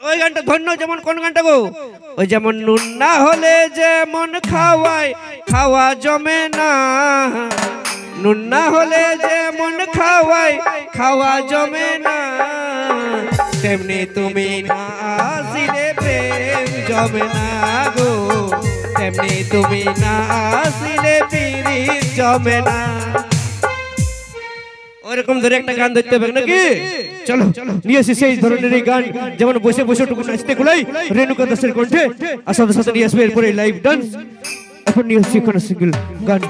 ওই গানটা ধন্য যেমন কোন গানটা গো ওই যেমন নুন না হলে যেমন খাওয়ায় খাওয়া জমে না নুন না হলে যেমন খাওয়ায় খাওয়া জমে না তেমনি তুমি না আসিলে প্রেম জমে না গো তেমনি তুমি না আসিলে পিরিত জমে না ওরকম ধরে একটা গান ধরতে হবে নাকি চলো নিয়ে এসে সেই ধরনের এই গান যেমন বসে বসে টুকু নাচতে গুলাই রেণুকা দাসের কণ্ঠে আর সাথে সাথে নিয়ে আসবে এরপরে লাইভ ডান্স এখন নিয়ে এসে সিঙ্গেল গান